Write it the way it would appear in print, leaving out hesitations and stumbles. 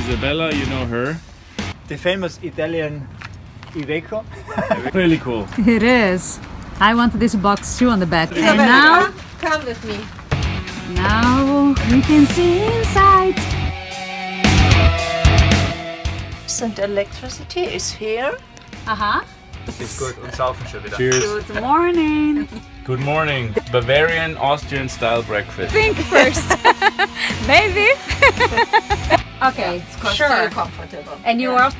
Isabella, you know her? The famous Italian Iveco. Really cool. It is. I wanted this box too on the back. Isabella, And now, come with me. now we can see inside. And electricity is here. Ist gut und saufen schon wieder. Cheers. Good morning. Good morning. Bavarian Austrian style breakfast. Think first. Maybe. Okay, It's sure. still comfortable. And you are